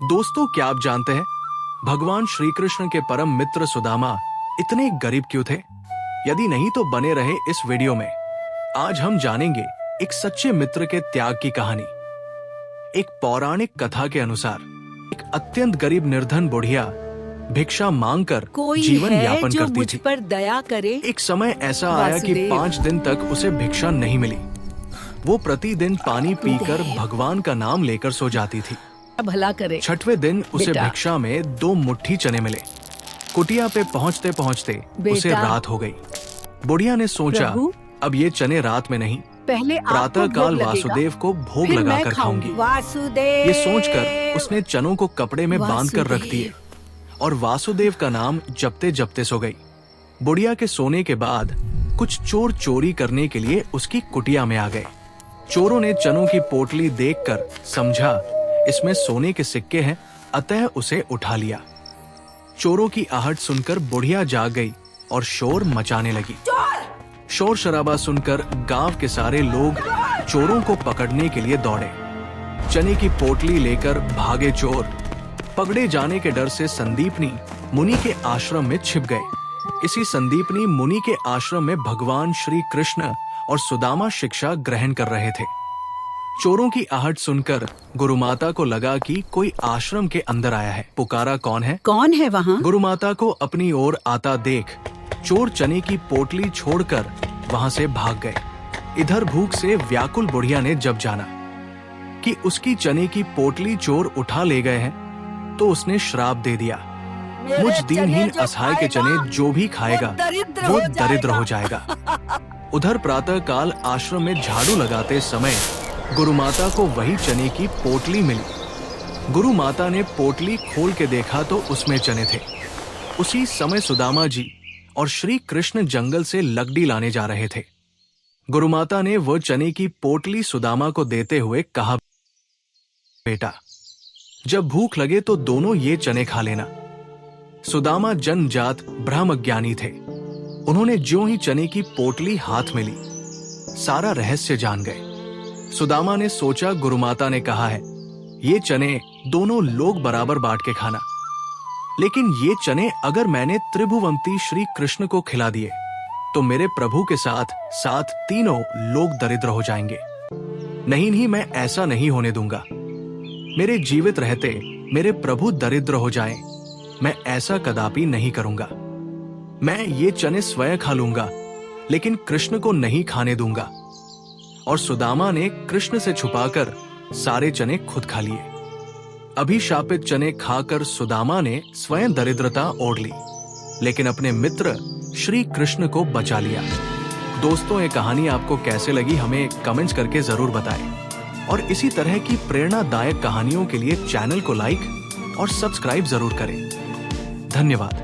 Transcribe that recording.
दोस्तों, क्या आप जानते हैं भगवान श्री कृष्ण के परम मित्र सुदामा इतने गरीब क्यों थे? यदि नहीं तो बने रहे इस वीडियो में। आज हम जानेंगे एक सच्चे मित्र के त्याग की कहानी। एक पौराणिक कथा के अनुसार एक अत्यंत गरीब निर्धन बुढ़िया भिक्षा मांगकर जीवन यापन करती मुझ थी। पर दया करे। एक समय ऐसा आया कि 5 दिन तक उसे भिक्षा नहीं मिली। वो प्रतिदिन पानी पीकर भगवान का नाम लेकर सो जाती थी। भला करे। 6वें दिन उसे भिक्षा में 2 मुट्ठी चने मिले। कुटिया पे पहुँचते पहुँचते उसे रात हो गई। बुढ़िया ने सोचा, अब ये चने रात में नहीं, पहले प्रातः काल वासुदेव को भोग लगाकर खाऊंगी। ये सोचकर उसने चनों को कपड़े में बांधकर रख दिए और वासुदेव का नाम जपते जपते सो गई। बुढ़िया के सोने के बाद कुछ चोर चोरी करने के लिए उसकी कुटिया में आ गए। चोरों ने चनों की पोटली देखकर समझा इसमें सोने के सिक्के हैं, अतः उसे उठा लिया। चोरों की आहट सुनकर बुढ़िया जाग गई और शोर मचाने लगी। शोर शराबा सुनकर गांव के सारे लोग चोरों को पकड़ने के लिए दौड़े। चने की पोटली लेकर भागे चोर। पकड़े जाने के डर से संदीपनी मुनि के आश्रम में छिप गए। इसी संदीपनी मुनि के आश्रम में भगवान श्री कृष्ण और सुदामा शिक्षा ग्रहण कर रहे थे। चोरों की आहट सुनकर गुरु माता को लगा कि कोई आश्रम के अंदर आया है। पुकारा, कौन है? कौन है वहाँ? गुरु माता को अपनी ओर आता देख चोर चने की पोटली छोड़कर वहाँ से भाग गए। इधर भूख से व्याकुल बुढ़िया ने जब जाना कि उसकी चने की पोटली चोर उठा ले गए हैं, तो उसने श्राप दे दिया, मुझ दीनहीन असहाय के चने जो भी खाएगा वो दरिद्र हो जाएगा। उधर प्रातः काल आश्रम में झाड़ू लगाते समय गुरु माता को वही चने की पोटली मिली। गुरु माता ने पोटली खोल के देखा तो उसमें चने थे। उसी समय सुदामा जी और श्री कृष्ण जंगल से लकड़ी लाने जा रहे थे। गुरु माता ने वह चने की पोटली सुदामा को देते हुए कहा, बेटा, जब भूख लगे तो दोनों ये चने खा लेना। सुदामा जन्मजात ब्रह्मज्ञानी थे। उन्होंने ज्यों ही चने की पोटली हाथ में ली, सारा रहस्य जान गए। सुदामा ने सोचा, गुरु माता ने कहा है ये चने दोनों लोग बराबर बांट के खाना, लेकिन ये चने अगर मैंने त्रिभुवंती श्री कृष्ण को खिला दिए तो मेरे प्रभु के साथ साथ तीनों लोग दरिद्र हो जाएंगे। नहीं, मैं ऐसा नहीं होने दूंगा। मेरे जीवित रहते मेरे प्रभु दरिद्र हो जाएं, मैं ऐसा कदापि नहीं करूंगा। मैं ये चने स्वयं खा लूंगा, लेकिन कृष्ण को नहीं खाने दूंगा। और सुदामा ने कृष्ण से छुपाकर सारे चने खुद खा लिए। अभिशापित चने खाकर सुदामा ने स्वयं दरिद्रता ओढ़ ली, लेकिन अपने मित्र श्री कृष्ण को बचा लिया। दोस्तों, ये कहानी आपको कैसे लगी हमें कमेंट्स करके जरूर बताएं। और इसी तरह की प्रेरणादायक कहानियों के लिए चैनल को लाइक और सब्सक्राइब जरूर करें। धन्यवाद।